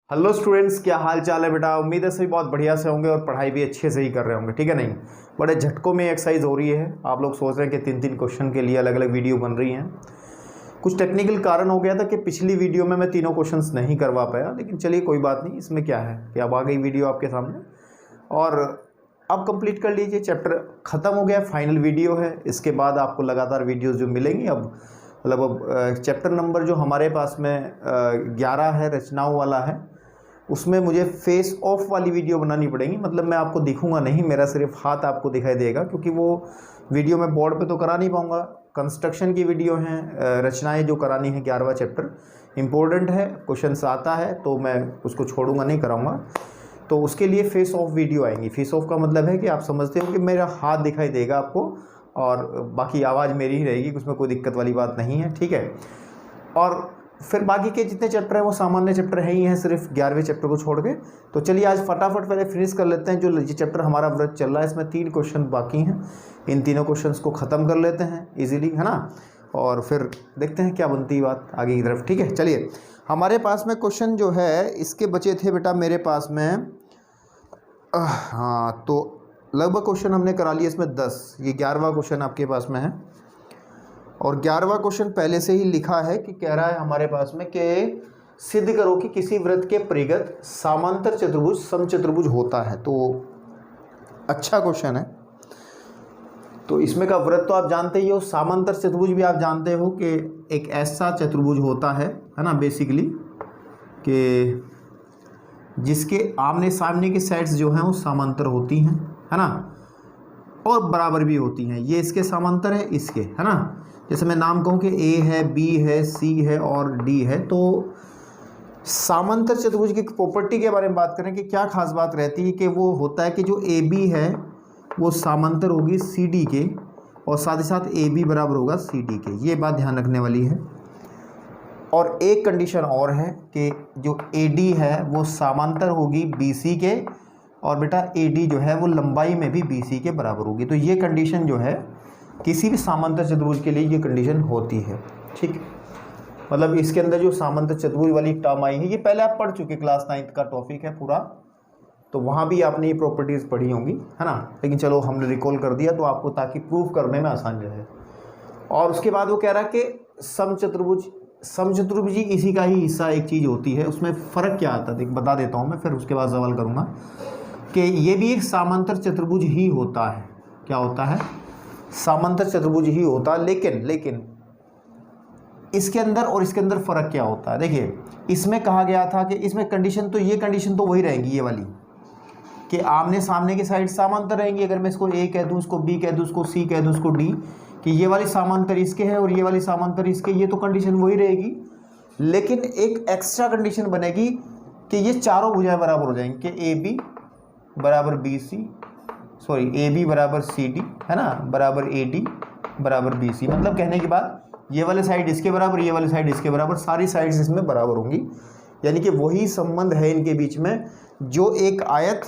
Hello students, क्या हाल चाल है बेटा। उम्मीद है सभी बहुत बढ़िया से होंगे और पढ़ाई भी अच्छे से ही कर रहे होंगे, ठीक है। नहीं, बड़े झटकों में एक्सरसाइज हो रही है। आप लोग सोच रहे हैं कि 3 क्वेश्चन के लिए अलग अलग वीडियो बन रही हैं। कुछ टेक्निकल कारण हो गया था कि पिछली वीडियो में मैं तीनों क्वेश्चंस नहीं करवा पाया, लेकिन चलिए कोई बात नहीं। इसमें क्या है कि अब आ गई वीडियो आपके सामने और अब कंप्लीट कर लीजिए। चैप्टर ख़त्म हो गया, फाइनल वीडियो है। इसके बाद आपको लगातार वीडियोज़ जो मिलेंगी अब मतलब अब चैप्टर नंबर जो हमारे पास में 11 है, रचनाओं वाला है, उसमें मुझे फेस ऑफ वाली वीडियो बनानी पड़ेगी। मतलब मैं आपको दिखूंगा नहीं, मेरा सिर्फ हाथ आपको दिखाई देगा, क्योंकि वो वीडियो मैं बोर्ड पे तो करा नहीं पाऊंगा। कंस्ट्रक्शन की वीडियो हैं, रचनाएं जो करानी है, 11वां चैप्टर इम्पोर्टेंट है, क्वेश्चन आता है तो मैं उसको छोड़ूंगा, नहीं कराऊंगा। तो उसके लिए फेस ऑफ वीडियो आएंगी। फेस ऑफ का मतलब है कि आप समझते हो कि मेरा हाथ दिखाई देगा आपको और बाकी आवाज़ मेरी ही रहेगी, उसमें कोई दिक्कत वाली बात नहीं है, ठीक है। और फिर बाकी के जितने चैप्टर हैं वो सामान्य चैप्टर है ही हैं, सिर्फ 11वें चैप्टर को छोड़ के। तो चलिए आज फटाफट पहले फिनिश कर लेते हैं। जो ये चैप्टर हमारा व्रत चल रहा है, इसमें 3 क्वेश्चन बाकी हैं। इन तीनों क्वेश्चंस को ख़त्म कर लेते हैं इजीली, है ना। और फिर देखते हैं क्या बनती है बात आगे की तरफ, ठीक है। चलिए, हमारे पास में क्वेश्चन जो है इसके बचे थे बेटा मेरे पास में हाँ, तो लगभग क्वेश्चन हमने करा लिए इसमें 10। ये 11वां क्वेश्चन आपके पास में है और 11वां क्वेश्चन पहले से ही लिखा है कि कह रहा है हमारे पास में कि सिद्ध करो कि किसी वृत्त के परिगत समांतर चतुर्भुज समचतुर्भुज होता है। तो अच्छा क्वेश्चन है। तो इसमें का वृत्त तो आप जानते ही हो, समांतर चतुर्भुज भी आप जानते हो कि एक ऐसा चतुर्भुज होता है ना, बेसिकली कि जिसके आमने सामने की साइड्स जो हैं वो समांतर होती हैं, है ना, और बराबर भी होती हैं। ये इसके समांतर है, इसके, है ना। जैसे मैं नाम कहूँ कि ए है, बी है, सी है और डी है। तो समांतर चतुर्भुज की प्रॉपर्टी के बारे में बात करें कि क्या खास बात रहती है कि वो होता है कि जो ए बी है वो समांतर होगी सी डी के, और साथ ही साथ ए बी बराबर होगा सी डी के। ये बात ध्यान रखने वाली है। और एक कंडीशन और है कि जो ए डी है वो समांतर होगी बी सी के, और बेटा ए डी जो है वो लंबाई में भी बी सी के बराबर होगी। तो ये कंडीशन जो है किसी भी समांतर चतुर्भुज के लिए ये कंडीशन होती है, ठीक। मतलब इसके अंदर जो समांतर चतुर्भुज वाली टर्म आई है ये पहले आप पढ़ चुके, क्लास 9th का टॉपिक है पूरा, तो वहाँ भी आपने ये प्रॉपर्टीज़ पढ़ी होंगी, है ना। लेकिन चलो हमने रिकॉल कर दिया तो आपको, ताकि प्रूव करने में आसान रहे। और उसके बाद वो कह रहा है कि समचतुर्भुज ही इसी का ही हिस्सा एक चीज़ होती है। उसमें फ़र्क क्या आता है बता देता हूँ मैं, फिर उसके बाद सवाल करूँगा कि ये भी एक समांतर चतुर्भुज ही होता है। क्या होता है? समांतर चतुर्भुज ही होता है। लेकिन इसके अंदर और इसके अंदर फ़र्क क्या होता है? देखिए, इसमें कहा गया था कि इसमें कंडीशन तो, ये कंडीशन तो वही रहेंगी, ये वाली, कि आमने सामने की साइड समांतर रहेंगी। अगर मैं इसको ए कह दूँ, इसको बी कह दूँ, इसको सी कह दूँ, इसको डी, कि ये वाली समांतर इसके है और ये वाली समांतर इसके, ये तो कंडीशन वही रहेगी। लेकिन एक एक्स्ट्रा कंडीशन बनेगी कि ये चारों भुजाएं बराबर हो जाएंगी, कि ए बी बराबर B C, sorry A B बराबर सी डी, है ना, बराबर ए डी बराबर बी सी। मतलब कहने की बात, ये वाले साइड इसके बराबर, ये वाले साइड इसके बराबर, सारी साइड्स इसमें बराबर होंगी। यानी कि वही संबंध है इनके बीच में जो एक आयत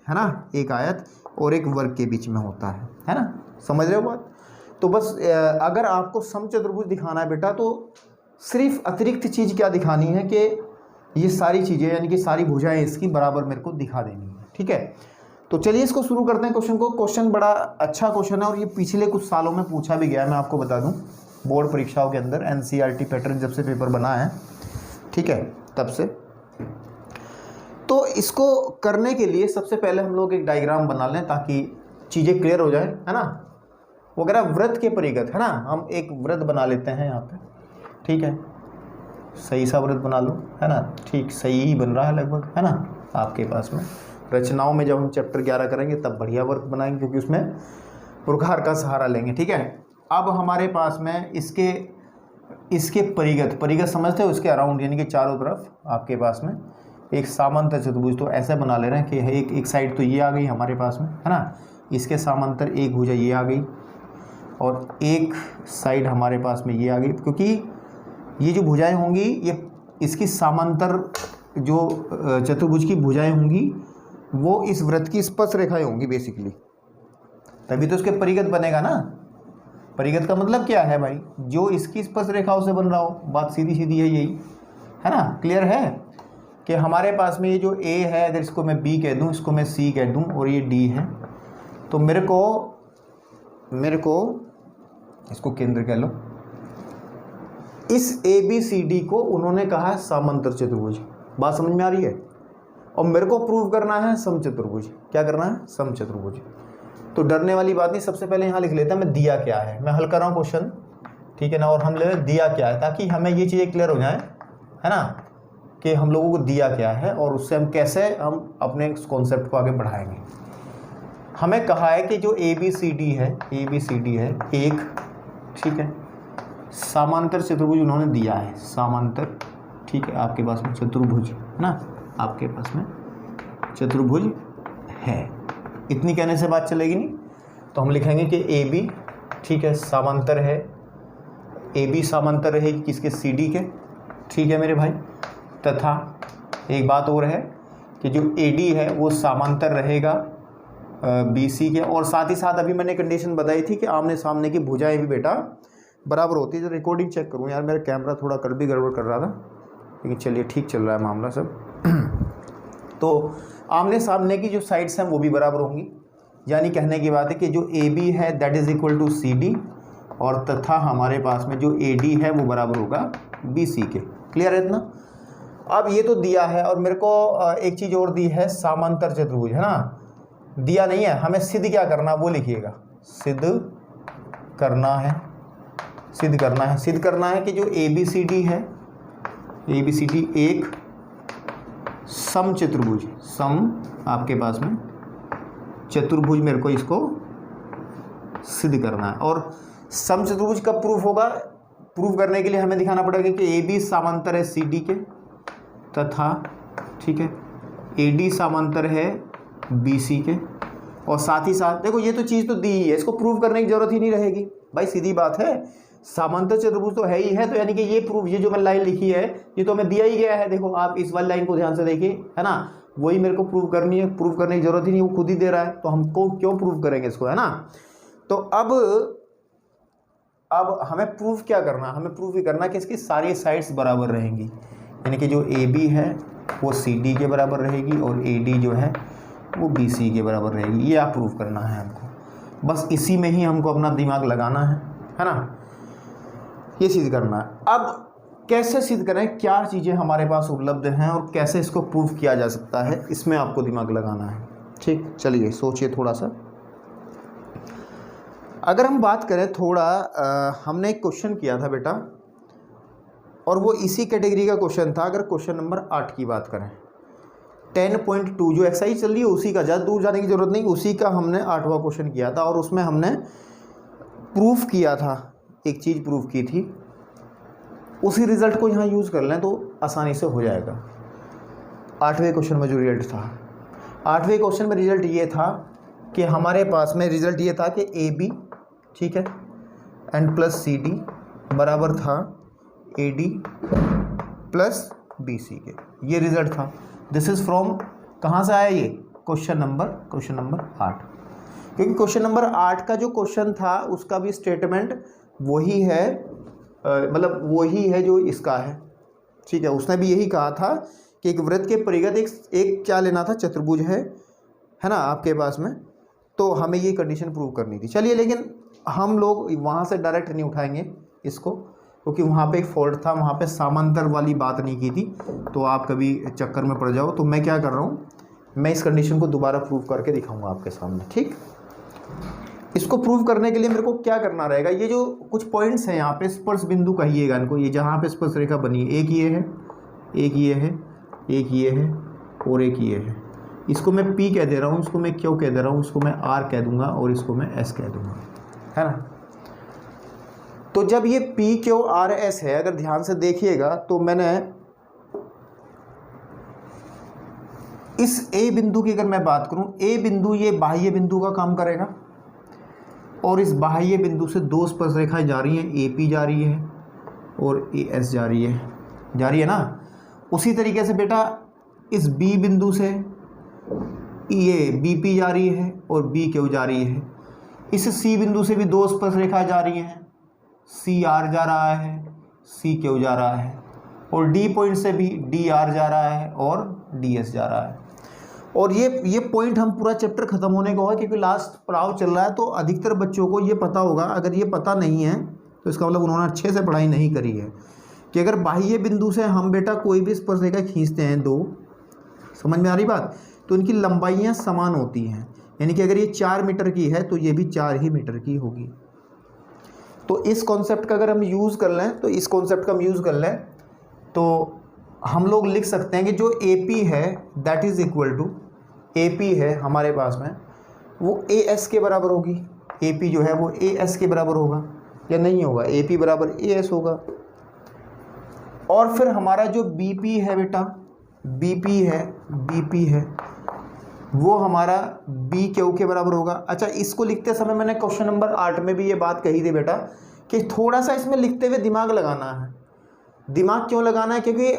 है ना, एक आयत और एक वर्ग के बीच में होता है ना। समझ रहे हो बात? तो बस अगर आपको समचतुर्भुज दिखाना है बेटा, तो सिर्फ अतिरिक्त चीज़ क्या दिखानी है कि ये सारी चीज़ें, यानी कि सारी भुजाएं इसकी बराबर मेरे को दिखा देनी है, ठीक है। तो चलिए इसको शुरू करते हैं क्वेश्चन को। क्वेश्चन बड़ा अच्छा क्वेश्चन है और ये पिछले कुछ सालों में पूछा भी गया है। मैं आपको बता दूं, बोर्ड परीक्षाओं के अंदर एनसीईआरटी पैटर्न जब से पेपर बना है, ठीक है, तब से। तो इसको करने के लिए सबसे पहले हम लोग एक डायग्राम बना लें ताकि चीज़ें क्लियर हो जाए, है ना। वो कह रहा वृत्त के परिगत, है ना। हम एक वृत्त बना लेते हैं यहाँ पे, ठीक है। सही सा वृत्त बना लो, है ना। ठीक सही ही बन रहा है लगभग, है ना। आपके पास में रचनाओं में जब हम चैप्टर 11 करेंगे तब बढ़िया वर्क बनाएंगे, क्योंकि उसमें प्रकार का सहारा लेंगे, ठीक है। अब हमारे पास में इसके परिगत समझते हो, इसके अराउंड, यानी कि चारों तरफ आपके पास में एक समांतर चतुर्भुज। तो ऐसे बना ले रहे हैं कि एक साइड तो ये आ गई हमारे पास में, है ना। इसके समांतर एक भुजा ये आ गई और एक साइड हमारे पास में ये आ गई, क्योंकि ये जो भुजाएं होंगी ये इसकी समांतर जो चतुर्भुज की भुजाएं होंगी वो इस वृत्त की स्पर्श रेखाएं होंगी बेसिकली, तभी तो इसके परिगत बनेगा ना। परिगत का मतलब क्या है भाई? जो इसकी स्पर्श रेखाओं से बन रहा हो, बात सीधी सीधी है यही, है ना, क्लियर है कि हमारे पास में ये जो A है, अगर इसको मैं B कह दूं, इसको मैं C कह दूं और ये D है, तो मेरे को इसको केंद्र कह लो। इस ABCD को उन्होंने कहा है समांतर चतुर्भुज। बात समझ में आ रही है? और मेरे को प्रूव करना है समचतुर्भुज। क्या करना है? समचतुर्भुज। तो डरने वाली बात नहीं, सबसे पहले यहाँ लिख लेते हैं मैं दिया क्या है। मैं हल कर रहा हूँ क्वेश्चन, ठीक है ना, और हम ले दिया क्या है, ताकि हमें ये चीज़ें क्लियर हो जाए, है ना, कि हम लोगों को दिया क्या है और उससे हम कैसे हम अपने कॉन्सेप्ट को आगे बढ़ाएंगे। हमें कहा है कि जो ABCD है एक, ठीक है, समांतर चतुर्भुज उन्होंने दिया है, समांतर, ठीक है, आपके पास में चतुर्भुज है ना, आपके पास में चतुर्भुज है। इतनी कहने से बात चलेगी नहीं, तो हम लिखेंगे कि AB, ठीक है, समांतर है, AB समांतर है किसके? CD के, ठीक है मेरे भाई। तथा एक बात और है कि जो AD है वो समांतर रहेगा BC के, और साथ ही साथ अभी मैंने कंडीशन बताई थी कि आमने सामने की भुजाएं भी बेटा बराबर होती है। जो रिकॉर्डिंग चेक करूँ यार, मेरा कैमरा थोड़ा कल भी गड़बड़ कर रहा था, लेकिन चलिए ठीक चल रहा है मामला सब। तो आमने सामने की जो साइड्स हैं वो भी बराबर होंगी, यानी कहने की बात है कि जो AB है that is equal to CD, और तथा हमारे पास में जो AD है वो बराबर होगा BC के। क्लियर है इतना? अब ये तो दिया है, और मेरे को एक चीज़ और दी है, समांतर चतुर्भुज, है ना, दिया नहीं है, हमें सिद्ध क्या करना वो लिखिएगा, सिद्ध करना है, सिद्ध करना है कि जो ABCD है, ABCD एक समचतुर्भुज, सम आपके पास में चतुर्भुज, मेरे को इसको सिद्ध करना है। और समचतुर्भुज कब प्रूफ होगा? प्रूफ करने के लिए हमें दिखाना पड़ेगा कि AB समांतर है CD के, तथा ठीक है AD समांतर है BC के, और साथ ही साथ देखो ये तो चीज़ तो दी ही है, इसको प्रूव करने की जरूरत ही नहीं रहेगी भाई, सीधी बात है, समांतर चतुर्भुज तो है ही है, तो यानी कि ये प्रूफ, ये जो मैं लाइन लिखी है ये तो हमें दिया ही गया है। देखो आप इस वाली लाइन को ध्यान से देखिए, है ना, वही मेरे को प्रूव करनी है, प्रूव करने की जरूरत ही नहीं, वो खुद ही दे रहा है, तो हमको क्यों प्रूव करेंगे इसको, है ना। तो अब हमें प्रूफ क्या करना, हमें प्रूफ ही करना कि इसकी सारी साइड्स बराबर रहेंगी, यानी कि जो AB है वो CD के बराबर रहेगी और AD जो है वो BC के बराबर रहेगी। ये आप प्रूफ करना है हमको, बस इसी में ही हमको अपना दिमाग लगाना है ना, ये सिद्ध करना है। अब कैसे सिद्ध करें, क्या चीज़ें हमारे पास उपलब्ध हैं और कैसे इसको प्रूफ किया जा सकता है, इसमें आपको दिमाग लगाना है। ठीक, चलिए सोचिए थोड़ा सा। अगर हम बात करें थोड़ा, हमने एक क्वेश्चन किया था बेटा, और वो इसी कैटेगरी का क्वेश्चन था। अगर क्वेश्चन नंबर 8 की बात करें, 10.2 जो एक्सरसाइज चल रही है उसी का, ज़्यादा दूर जाने की ज़रूरत नहीं, उसी का हमने 8वां क्वेश्चन किया था, और उसमें हमने प्रूफ किया था, एक चीज़ प्रूफ की थी, उसी रिज़ल्ट को यहाँ यूज़ कर लें तो आसानी से हो जाएगा। 8वें क्वेश्चन में जो रिजल्ट था, 8वें क्वेश्चन में रिजल्ट ये था कि हमारे पास में रिजल्ट ये था कि AB, ठीक है, एंड प्लस CD बराबर था AD प्लस BC के, ये रिजल्ट था। दिस इज़ फ्रॉम, कहाँ से आया ये? क्वेश्चन नंबर 8, क्योंकि क्वेश्चन नंबर 8 का जो क्वेश्चन था उसका भी स्टेटमेंट वही है, मतलब वही है जो इसका है, ठीक है। उसने भी यही कहा था कि एक वृत्त के परिगत एक क्या लेना था, चतुर्भुज है ना आपके पास में, तो हमें ये कंडीशन प्रूव करनी थी। चलिए, लेकिन हम लोग वहाँ से डायरेक्ट नहीं उठाएंगे इसको, क्योंकि वहाँ पे एक फॉल्ट था, वहाँ पे समांतर वाली बात नहीं की थी, तो आप कभी चक्कर में पड़ जाओ। तो मैं क्या कर रहा हूँ, मैं इस कंडीशन को दोबारा प्रूव करके दिखाऊंगा आपके सामने। ठीक, इसको प्रूव करने के लिए मेरे को क्या करना रहेगा, ये जो कुछ पॉइंट्स हैं यहाँ पे, स्पर्श बिंदु कहिएगा इनको, ये जहाँ पे स्पर्श रेखा बनी है, एक ये है, एक ये है, एक ये है और एक ये है, इसको मैं P कह दे रहा हूँ, इसको मैं Q कह दे रहा हूँ, इसको मैं R कह दूंगा और इसको मैं S कह दूंगा, है ना। तो जब ये P Q R S है, अगर ध्यान से देखिएगा तो मैंने इस A बिंदु की अगर मैं बात करूं, A बिंदु ये बाह्य बिंदु का काम करेगा, और इस बाह्य बिंदु से दो स्पर्श रेखाएं जा रही हैं, AP जा रही है और AS जा रही है ना। उसी तरीके से बेटा इस B बिंदु से ये BP जा रही है और BQ जा रही है। इस C बिंदु से भी दो स्पर्श रेखाएं जा रही हैं, CR जा रहा है, CQ जा रहा है। और डी पॉइंट से भी डी आर जा रहा है और डी एस जा रहा है। और ये पॉइंट हम पूरा चैप्टर खत्म होने को है, क्योंकि लास्ट पड़ाव चल रहा है, तो अधिकतर बच्चों को ये पता होगा। अगर ये पता नहीं है तो इसका मतलब उन्होंने अच्छे से पढ़ाई नहीं करी है, कि अगर बाह्य बिंदु से हम बेटा कोई भी स्पर्शरेखा खींचते हैं दो, समझ में आ रही बात, तो इनकी लंबाइयाँ समान होती हैं। यानी कि अगर ये 4 मीटर की है तो ये भी 4 ही मीटर की होगी। तो इस कॉन्सेप्ट का अगर हम यूज़ कर लें, तो इस कॉन्सेप्ट का हम यूज़ कर लें तो हम लोग लिख सकते हैं कि जो AP है that is equal to, AP है हमारे पास में, वो AS के बराबर होगी। AP जो है वो AS के बराबर होगा या नहीं होगा? AP बराबर AS होगा। और फिर हमारा जो BP है बेटा, BP है वो हमारा BQ के बराबर होगा। अच्छा, इसको लिखते समय मैंने क्वेश्चन नंबर 8 में भी ये बात कही थी बेटा, कि थोड़ा सा इसमें लिखते हुए दिमाग लगाना है। दिमाग क्यों लगाना है? क्योंकि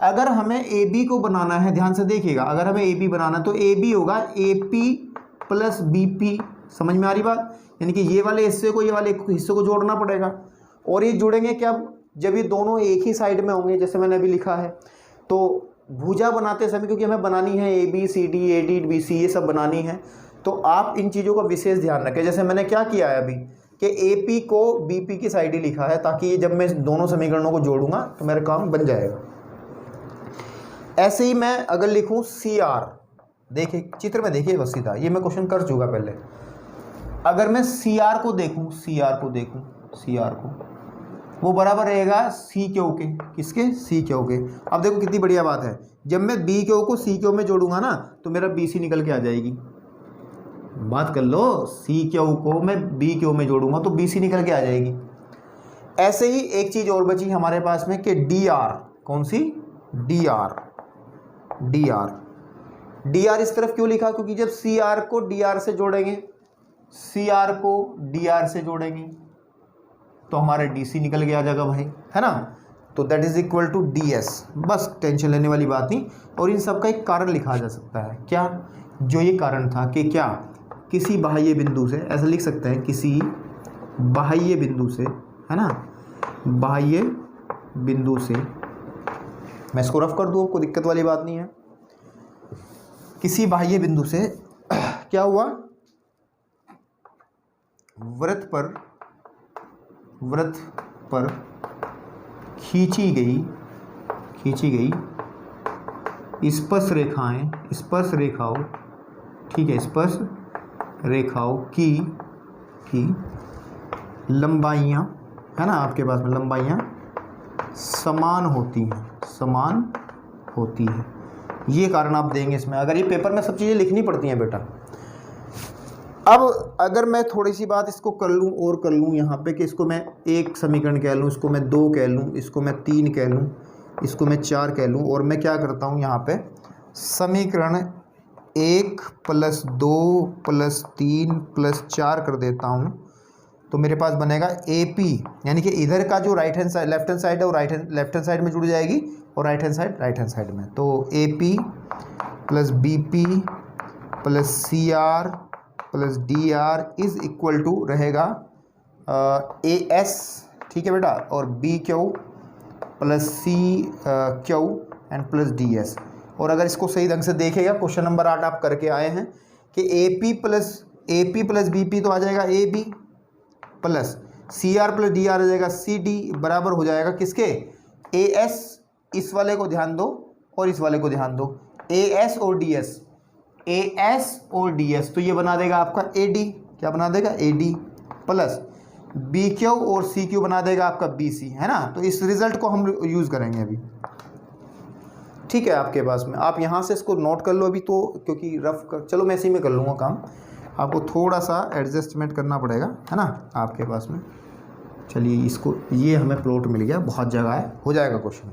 अगर हमें AB को बनाना है, ध्यान से देखिएगा, अगर हमें AB बनाना है तो AB होगा AP प्लस BP। समझ में आ रही बात? यानी कि ये वाले हिस्से को ये वाले हिस्से को जोड़ना पड़ेगा। और ये जुड़ेंगे क्या? जब ये दोनों एक ही साइड में होंगे, जैसे मैंने अभी लिखा है। तो भुजा बनाते समय, क्योंकि हमें बनानी है ABCD AD BC ये सब बनानी है, तो आप इन चीज़ों का विशेष ध्यान रखें। जैसे मैंने क्या किया है अभी कि AP को BP की साइड ही लिखा है, ताकि ये जब मैं दोनों समीकरणों को जोड़ूंगा तो मेरा काम बन जाएगा। ऐसे ही मैं अगर लिखूं CR, देखिए चित्र में देखिए बस सीधा, ये मैं क्वेश्चन कर चुका पहले। अगर मैं CR को देखूं, CR को वो बराबर रहेगा CQ के। किसके? CQ के। अब देखो कितनी बढ़िया बात है, जब मैं BQ को CQ में जोड़ूंगा ना तो मेरा BC निकल के आ जाएगी। बात कर लो, CQ को मैं BQ में जोड़ूंगा तो BC निकल के आ जाएगी। ऐसे ही एक चीज़ और बची हमारे पास में कि DR, कौन सी? DR इस तरफ क्यों लिखा? क्योंकि जब CR को DR से जोड़ेंगे तो हमारा DC निकल के आ जाएगा भाई, है ना। तो that is equal to DS। बस टेंशन लेने वाली बात नहीं। और इन सब का एक कारण लिखा जा सकता है। क्या? जो ये कारण था कि क्या किसी बाह्य बिंदु से, ऐसा लिख सकते हैं, किसी बाह्य बिंदु से, है ना, बाह्य बिंदु से, मैं इसको रफ कर दूँ, कोई दिक्कत वाली बात नहीं है। किसी बाह्य बिंदु से क्या हुआ? वृत्त पर खींची गई स्पर्श रेखाओं, ठीक है, स्पर्श रेखाओं की लंबाइयाँ, है ना, आपके पास में लंबाइयाँ समान होती है। ये कारण आप देंगे इसमें। अगर ये पेपर में सब चीज़ें लिखनी पड़ती हैं बेटा। अब अगर मैं थोड़ी सी बात इसको कर लूँ यहाँ पे, कि इसको मैं 1 समीकरण कह लूँ, इसको मैं 2 कह लूँ, इसको मैं 3 कह लूँ, इसको मैं 4 कह लूँ, और मैं क्या करता हूँ यहाँ पे समीकरण 1 + 2 + 3 + 4 कर देता हूँ, तो मेरे पास बनेगा AP, यानी कि इधर का जो लेफ्ट हैंड साइड है वो लेफ्ट हैंड साइड में जुड़ जाएगी, और राइट हैंड साइड में। तो AP + BP + CR + DR is equal to रहेगा AS, ठीक है बेटा, और BQ + CQ एंड + DS। और अगर इसको सही ढंग से देखेगा, क्वेश्चन नंबर 8 आप करके आए हैं कि AP + BP तो आ जाएगा AB, प्लस CR + DR आ जाएगा CD, बराबर हो जाएगा किसके? AS। इस वाले को ध्यान दो और इस वाले को ध्यान दो, AS और DS, तो ये बना देगा आपका AD। क्या बना देगा? AD, प्लस BQ और CQ बना देगा आपका BC, है ना। तो इस रिजल्ट को हम यूज़ करेंगे अभी, ठीक है। आपके पास में आप यहाँ से इसको नोट कर लो अभी, तो क्योंकि चलो मैं इसी में कर लूँगा काम, आपको थोड़ा सा एडजस्टमेंट करना पड़ेगा, है ना, आपके पास में। चलिए, इसको, ये हमें प्लॉट मिल गया, बहुत जगह है, हो जाएगा क्वेश्चन।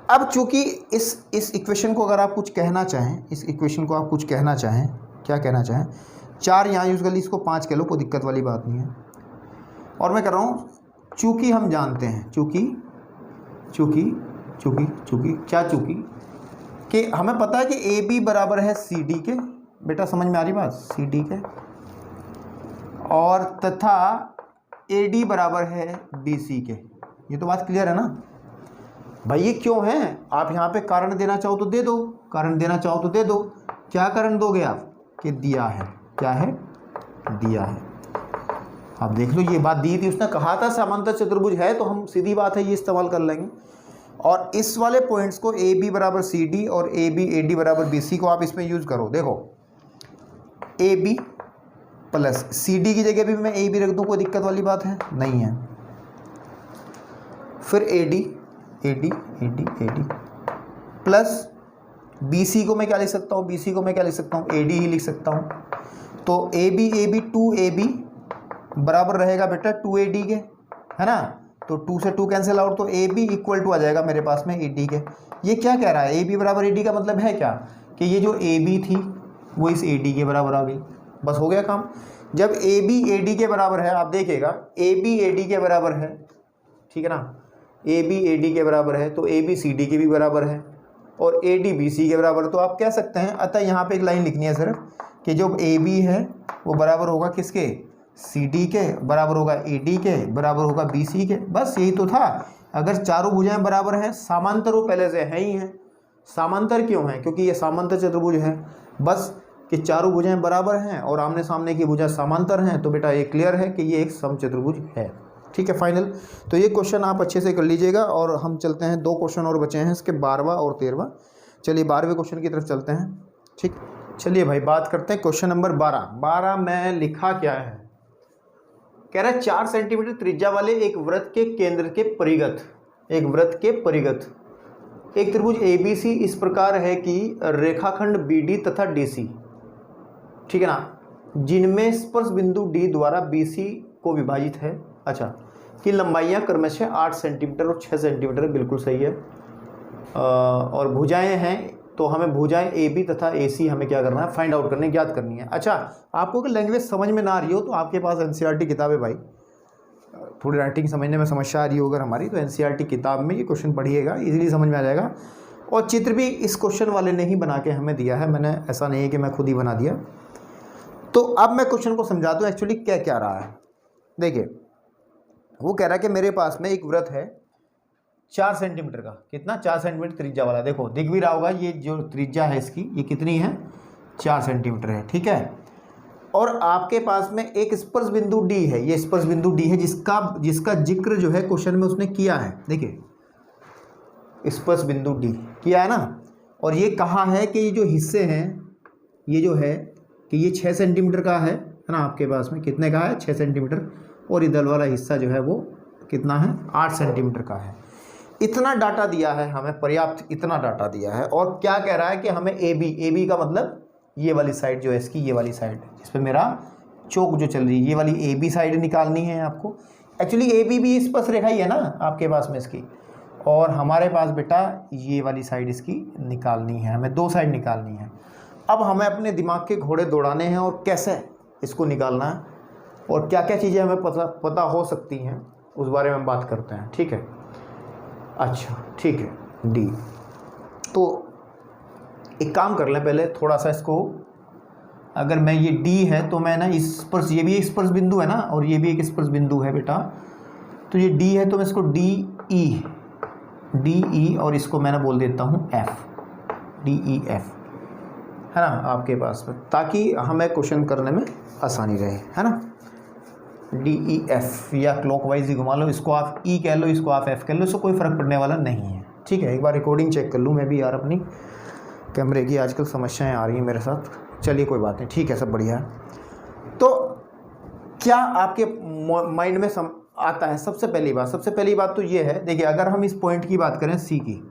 अब चूंकि इस इक्वेशन को अगर आप कुछ कहना चाहें, क्या कहना चाहें, 4 यहाँ यूज़ कर ली, इसको 5 कह लो, कोई दिक्कत वाली बात नहीं है। और मैं कर रहा हूँ चूंकि हम जानते हैं, चूंकि कि हमें पता है कि AB बराबर है CD के, बेटा समझ में आ रही बात, CD के, और तथा AD बराबर है BC के। ये तो बात क्लियर है ना। भाई ये क्यों है, आप यहाँ पे कारण देना चाहो तो दे दो, कारण देना चाहो तो दे दो। क्या कारण दोगे आप कि दिया है, क्या है, दिया है। आप देख लो ये बात दी थी, उसने कहा था समांतर चतुर्भुज है, तो हम सीधी बात है ये इस्तेमाल कर लेंगे। और इस वाले पॉइंट्स को ए बी बराबर सी डी और ए बी ए डी बराबर बी सी को आप इसमें यूज करो। देखो A B plus C D की जगह भी मैं ए बी रख दूँ, कोई दिक्कत वाली बात है नहीं है। फिर A D A D A D A D plus B C को मैं क्या लिख सकता हूँ, बी सी को मैं क्या लिख सकता हूँ, ए डी ही लिख सकता हूँ। तो A B to A B बराबर रहेगा बेटा टू ए डी के, है ना। तो 2 से 2 कैंसिल आउट, तो ए बी इक्वल टू आ जाएगा मेरे पास में ए डी के। ये क्या कह रहा है, ए बी बराबर ए डी का मतलब है क्या कि ये जो ए बी थी वो इस ए डी के बराबर आ गई, बस हो गया काम। जब ए बी ए डी के बराबर है, आप देखिएगा ए बी ए डी के बराबर है, ठीक है ना, ए बी ए डी के बराबर है, तो ए बी सी डी के भी बराबर है और ए डी बी सी के बराबर। तो आप कह सकते हैं, अतः यहाँ पे एक लाइन लिखनी है सिर्फ कि जो ए बी है वो बराबर होगा किसके, सी डी के, बराबर होगा ए डी के, बराबर होगा बी सी के। बस यही तो था। अगर चारों भुजाएं बराबर हैं, समांतर वो पहले से है ही हैं। समांतर क्यों है, क्योंकि ये समांतर चतुर्भुज है। बस कि चारों भुजाएं बराबर हैं और आमने सामने की भुजा समांतर हैं, तो बेटा ये क्लियर है कि ये एक समचतुर्भुज है। ठीक है, फाइनल। तो ये क्वेश्चन आप अच्छे से कर लीजिएगा और हम चलते हैं, 2 क्वेश्चन और बचे हैं इसके, 12वां और 13वां। चलिए 12वें क्वेश्चन की तरफ चलते हैं। ठीक, चलिए भाई बात करते हैं क्वेश्चन नंबर 12 में लिखा क्या है। कह रहा है 4 सेंटीमीटर त्रिज्या वाले एक वृत्त के केंद्र के परिगत, एक वृत्त के परिगत एक त्रिभुज ABC इस प्रकार है कि रेखाखंड BD तथा DC, ठीक है ना, जिनमें स्पर्श बिंदु D द्वारा BC को विभाजित है, अच्छा, की लंबाइयाँ क्रमशः 8 सेंटीमीटर और 6 सेंटीमीटर, बिल्कुल सही है। और भुजाएं हैं, तो हमें भुजाएं AB तथा AC हमें क्या करना है, फाइंड आउट करने, ज्ञात करनी है। अच्छा, आपको अगर लैंग्वेज समझ में ना आ रही हो तो आपके पास NCERT किताब है भाई, थोड़ी राइटिंग समझने में समस्या आ रही हो अगर हमारी, तो NCERT किताब में ये क्वेश्चन पढ़िएगा, इजीली समझ में आ जाएगा। और चित्र भी इस क्वेश्चन वाले ने ही बना के हमें दिया है, मैंने, ऐसा नहीं है कि मैं खुद ही बना दिया। तो अब मैं क्वेश्चन को समझा दूँ एक्चुअली क्या क्या रहा है। देखिए, वो कह रहा है कि मेरे पास में एक वृत्त है 4 सेंटीमीटर का, कितना, 4 सेंटीमीटर त्रिज्या वाला। देखो दिख भी रहा होगा, ये जो त्रिज्या है इसकी, ये कितनी है, 4 सेंटीमीटर है, ठीक है। और आपके पास में एक स्पर्श बिंदु D है, ये स्पर्श बिंदु D है जिसका जिक्र जो है क्वेश्चन में उसने किया है। देखिए स्पर्श बिंदु D किया है ना, और ये कहा है कि ये जो हिस्से हैं, ये जो है कि ये 6 सेंटीमीटर का है ना, आपके पास में कितने का है, 6 सेंटीमीटर, और इधर वाला हिस्सा जो है वो कितना है, 8 सेंटीमीटर का है। इतना डाटा दिया है हमें, पर्याप्त इतना डाटा दिया है। और क्या कह रहा है कि हमें AB का मतलब ये वाली साइड जो है इसकी, ये वाली साइड जिस पे मेरा चौक जो चल रही है, ये वाली AB साइड निकालनी है आपको। एक्चुअली AB भी स्पर्श रेखा ही है ना आपके पास में इसकी, और हमारे पास बेटा ये वाली साइड इसकी निकालनी है, हमें 2 साइड निकालनी है। अब हमें अपने दिमाग के घोड़े दौड़ाने हैं और कैसे इसको निकालना है और क्या क्या चीज़ें हमें पता हो सकती हैं, उस बारे में बात करते हैं, ठीक है। अच्छा ठीक है, D। तो एक काम कर लें पहले, थोड़ा सा इसको, अगर मैं ये D है तो मैं ना इस स्पर्श, ये भी एक स्पर्श बिंदु है ना, और ये भी एक स्पर्श बिंदु है बेटा, तो ये D है तो मैं इसको DE और इसको मैंने बोल देता हूँ F, DEF, है ना आपके पास में, ताकि हमें क्वेश्चन करने में आसानी रहे, है ना। DEF या क्लॉकवाइज ही घुमा लो, इसको आप E कह लो, इसको आप F कह लो, इसको कोई फ़र्क पड़ने वाला नहीं है, ठीक है। एक बार रिकॉर्डिंग चेक कर लूँ मैं भी यार, अपनी कैमरे की आजकल समस्याएं आ रही हैं मेरे साथ, चलिए कोई बात नहीं, ठीक है, सब बढ़िया है। तो क्या आपके माइंड में आता है, सबसे पहली बात तो ये है, देखिए अगर हम इस पॉइंट की बात करें C की,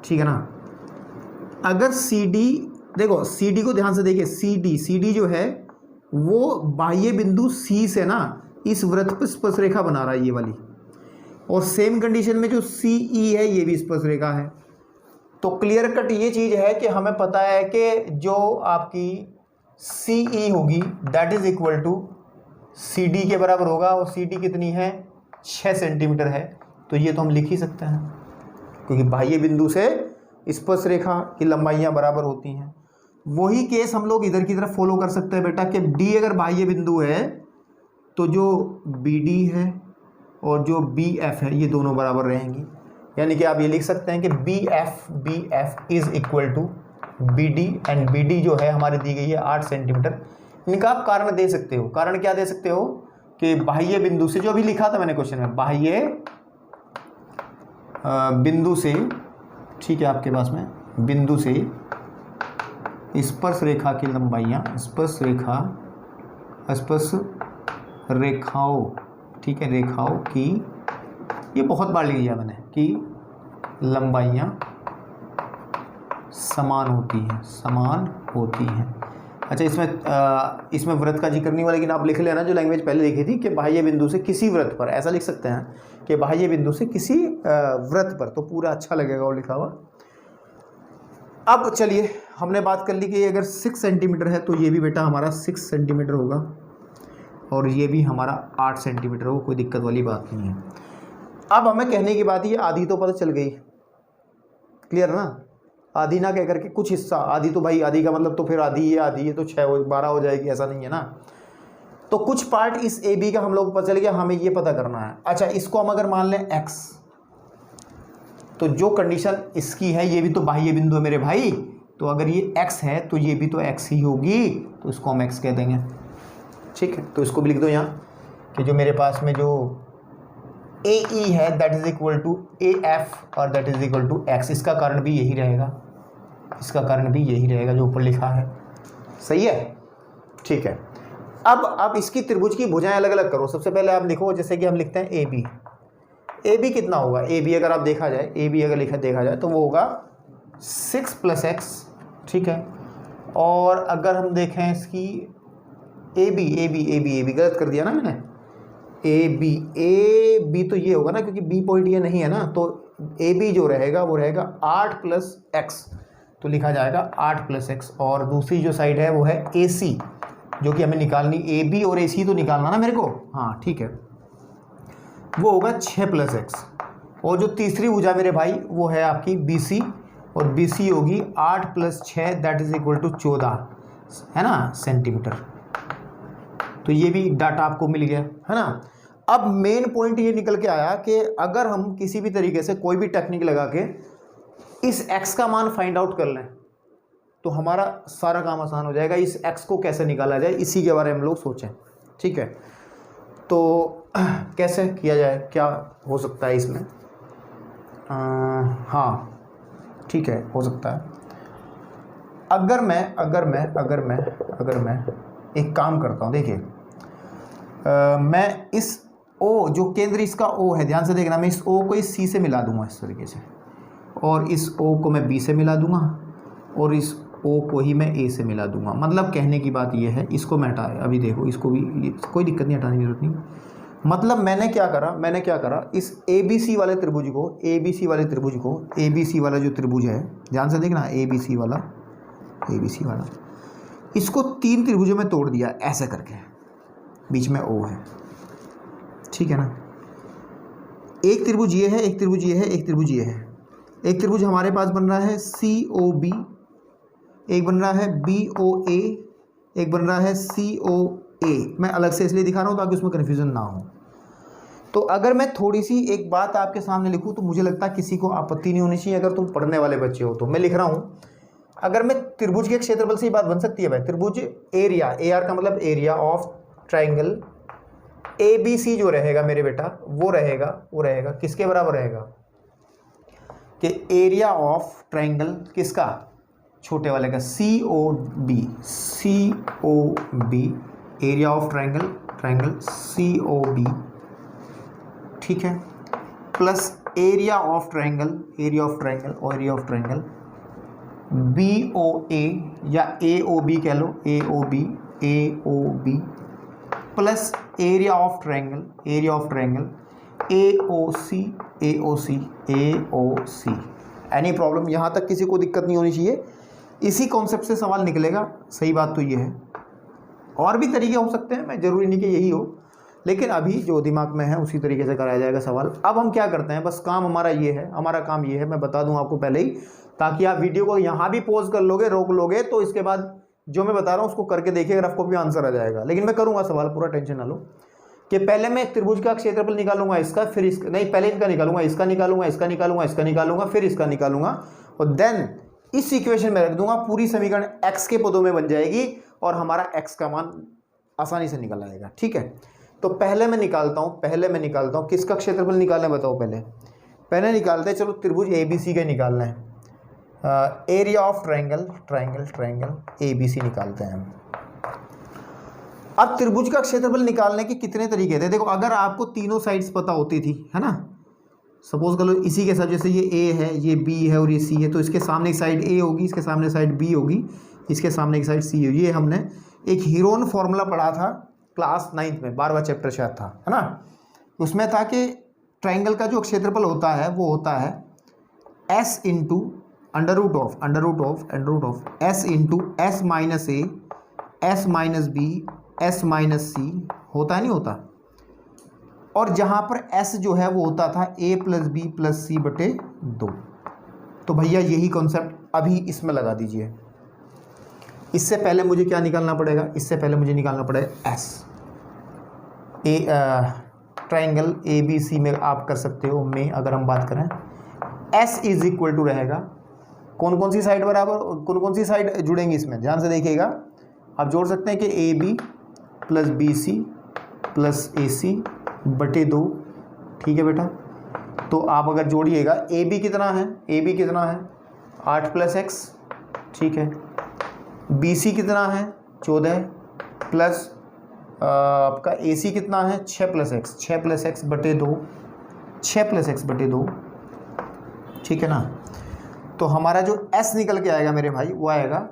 ठीक है ना, अगर CD, देखो CD को ध्यान से देखिए, CD जो है वो बाह्य बिंदु C से ना इस वृत्त पर स्पर्श रेखा बना रहा है, ये वाली, और सेम कंडीशन में जो CE है ये भी स्पर्श रेखा है। तो क्लियर कट ये चीज़ है कि हमें पता है कि जो आपकी CE होगी that is equal to CD के बराबर होगा, और CD कितनी है, 6 सेंटीमीटर है। तो ये तो हम लिख ही सकते हैं, क्योंकि बाह्य बिंदु से स्पर्श रेखा की लंबाइयाँ बराबर होती हैं। वही केस हम लोग इधर की तरफ फॉलो कर सकते हैं बेटा, कि D अगर बाह्य बिंदु है तो जो BD है और जो BF है ये दोनों बराबर रहेंगी। यानी कि आप ये लिख सकते हैं कि BF is equal to BD, and BD जो है हमारी दी गई है 8 सेंटीमीटर। इनका आप कारण दे सकते हो। कारण क्या दे सकते हो कि बाह्य बिंदु से, जो अभी लिखा था मैंने क्वेश्चन में, बाह्य बिंदु से, ठीक है, आपके पास में बिंदु से स्पर्श रेखा की लंबाइयाँ, स्पर्श रेखाओं, ठीक है, रेखाओं की, ये बहुत बार लिख दिया मैंने, कि लंबाइयाँ समान होती हैं। अच्छा, इसमें वृत्त का जिक्र नहीं हुआ, लेकिन आप लिख लेना जो लैंग्वेज पहले लिखी थी कि बाह्य बिंदु से किसी वृत्त पर, ऐसा लिख सकते हैं कि बाह्य बिंदु से किसी वृत्त पर, तो पूरा अच्छा लगेगा वो लिखा हुआ। अब चलिए, हमने बात कर ली कि अगर 6 सेंटीमीटर है तो ये भी बेटा हमारा 6 सेंटीमीटर होगा, और ये भी हमारा 8 सेंटीमीटर होगा, कोई दिक्कत वाली बात नहीं है। अब हमें कहने की बात ये, आधी तो पता चल गई, क्लियर ना, आधी ना कह करके कुछ हिस्सा, आधी तो भाई आधी का मतलब तो फिर आधी है तो 12 हो जाएगी, ऐसा नहीं है ना। तो कुछ पार्ट इस AB का हम लोग को पता चल गया, हमें ये पता करना है। अच्छा, इसको हम अगर मान लें X, तो जो कंडीशन इसकी है, ये भी तो बाह्य बिंदु है मेरे भाई, तो अगर ये X है तो ये भी तो X ही होगी, तो इसको हम X कह देंगे, ठीक है। तो इसको भी लिख दो यहाँ कि जो मेरे पास में जो AE है that is equal to AF और that is equal to X। इसका कारण भी यही रहेगा, जो ऊपर लिखा है, सही है, ठीक है। अब इसकी त्रिभुज की भुजाएं अलग अलग करो। सबसे पहले आप लिखो, जैसे कि हम लिखते हैं AB कितना होगा, AB अगर आप देखा जाए तो वो होगा 6 + x, ठीक है। और अगर हम देखें इसकी AB गलत कर दिया ना मैंने, AB तो ये होगा ना, क्योंकि B पॉइंट ये नहीं है ना, तो AB जो रहेगा वो रहेगा 8 + x, तो लिखा जाएगा 8 + x। और दूसरी जो साइड है वो है AC, जो कि हमें निकालनी, AB और AC तो निकालना ना मेरे को, हाँ ठीक है, वो होगा 6 + x। और जो तीसरी भुजा मेरे भाई वो है आपकी BC, और BC होगी 8 + 6 दैट इज इक्वल टू 14, है ना, सेंटीमीटर। तो ये भी डाटा आपको मिल गया, है ना। अब मेन पॉइंट ये निकल के आया कि अगर हम किसी भी तरीके से कोई भी टेक्निक लगा के इस x का मान फाइंड आउट कर लें तो हमारा सारा काम आसान हो जाएगा। इस x को कैसे निकाला जाए, इसी के बारे में हम लोग सोचें, ठीक है। तो कैसे किया जाए, क्या हो सकता है इसमें, हाँ ठीक है, हो सकता है। अगर मैं एक काम करता हूँ, देखिए, मैं इस O, जो केंद्र इसका O है, ध्यान से देखना, मैं इस O को इस C से मिला दूंगा इस तरीके से, और इस O को मैं B से मिला दूंगा, और इस O को ही मैं A से मिला दूंगा। मतलब कहने की बात ये है, इसको मैं हटाया, अभी देखो इसको भी, कोई दिक्कत नहीं, हटाने की जरूरत नहीं। मतलब मैंने क्या करा, इस ABC वाले त्रिभुज को, ABC वाला जो त्रिभुज है, ध्यान से देखना, ABC वाला, इसको 3 त्रिभुजों में तोड़ दिया ऐसे करके, बीच में O है, ठीक है ना। एक त्रिभुज ये है, एक त्रिभुज ये है, एक त्रिभुज ये है। एक त्रिभुज हमारे पास बन रहा है COB, एक बन रहा है BOA, एक बन रहा है COA। मैं अलग से इसलिए दिखा रहा हूँ ताकि उसमें कन्फ्यूज़न ना हो। तो अगर मैं थोड़ी सी एक बात आपके सामने लिखूँ तो मुझे लगता है किसी को आपत्ति नहीं होनी चाहिए, अगर तुम पढ़ने वाले बच्चे हो तो। मैं लिख रहा हूँ, अगर मैं त्रिभुज के क्षेत्रफल से ही बात बन सकती है भाई। त्रिभुज एरिया, AR का मतलब एरिया ऑफ ट्राइंगल ABC जो रहेगा मेरे बेटा, वो रहेगा किसके बराबर रहेगा, कि एरिया ऑफ ट्राइंगल किसका, छोटे वाले का, COB, area of triangle COB, ठीक है, plus area of triangle BOA या AOB कह लो, AOB plus area of triangle AOC। Any problem, यहाँ तक किसी को दिक्कत नहीं होनी चाहिए। इसी कॉन्सेप्ट से सवाल निकलेगा, सही बात तो ये है। और भी तरीके हो सकते हैं, मैं ज़रूरी नहीं कि यही हो, लेकिन अभी जो दिमाग में है उसी तरीके से कराया जाएगा सवाल। अब हम क्या करते हैं, बस काम हमारा काम ये है, मैं बता दूं आपको पहले ही, ताकि आप वीडियो को यहाँ भी पॉज कर लोगे, रोक लोगे, तो इसके बाद जो मैं बता रहा हूँ उसको करके देखिए, रफ कॉपी में आंसर आ जाएगा। लेकिन मैं करूँगा सवाल, पूरा टेंशन ना लो। कि पहले मैं त्रिभुज का क्षेत्रफल निकालूंगा इसका, फिर इसका, नहीं पहले इनका निकालूंगा, इसका निकालूंगा, इसका निकालूंगा, इसका निकालूंगा, फिर इसका निकालूंगा, और देन इस इक्वेशन में रख दूंगा। पूरी समीकरण x के पदों में बन जाएगी और हमारा x का मान आसानी से निकल आएगा। ठीक है, तो पहले मैं निकालता हूँ किसका क्षेत्रफल निकालना है बताओ। पहले निकालते हैं, चलो त्रिभुज ABC का निकालना है। एरिया ऑफ ट्रायंगल ABC निकालते हैं हम। अब त्रिभुज का क्षेत्रफल निकालने के कितने तरीके थे। देखो, अगर आपको तीनों साइड्स पता होती थी, है ना, सपोज कर लो इसी के साथ, जैसे ये A है, ये B है और ये C है, तो इसके सामने की साइड A होगी, इसके सामने साइड B होगी, इसके सामने की साइड C होगी। ये हमने एक हीरोन फॉर्मूला पढ़ा था क्लास 9th में, 12वां चैप्टर शायद था, है ना। उसमें था कि ट्राइंगल का जो क्षेत्रफल होता है वो होता है S into under root of S into S minus A, S minus B, S minus C, होता नहीं होता। और जहाँ पर S जो है वो होता था A plus B plus C बटे 2। तो भैया यही कॉन्सेप्ट अभी इसमें लगा दीजिए। इससे पहले मुझे क्या निकालना पड़ेगा, इससे पहले मुझे निकालना पड़ेगा S। ट्राइंगल ABC में आप कर सकते हो, में अगर हम बात करें S इज इक्वल टू रहेगा, कौन कौन सी साइड बराबर, कौन कौन सी साइड जुड़ेंगी इसमें, ध्यान से देखिएगा। आप जोड़ सकते हैं कि AB plus BC plus AC बटे 2। ठीक है बेटा, तो आप अगर जोड़िएगा AB कितना है, 8 प्लस x, ठीक है। BC कितना है 14 प्लस आपका AC कितना है 6 प्लस x बटे 2, 6 प्लस x बटे 2, ठीक है ना। तो हमारा जो S निकल के आएगा मेरे भाई वो आएगा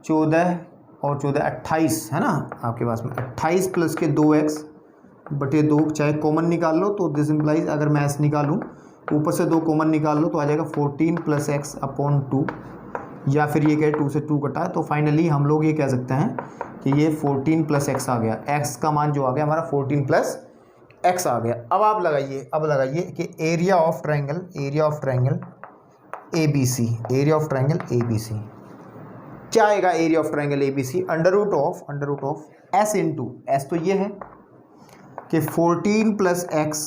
14 और 14 28, है ना आपके पास में 28 प्लस के 2x बटे 2, चाहे कॉमन निकाल लो तो दिस इम्प्लाइज, अगर मैं S निकालूँ ऊपर से 2 कॉमन निकाल लो तो आ जाएगा 14 प्लस x अपॉन 2, या फिर ये कहे 2 से 2 कटा, तो फाइनली हम लोग ये कह सकते हैं कि ये 14 प्लस x आ गया। x का मान जो आ गया हमारा 14 प्लस x आ गया। अब आप लगाइए कि एरिया ऑफ ट्रायंगल ABC, क्या आएगा area of triangle ABC, under root of S into S, तो ये है कि 14 प्लस x,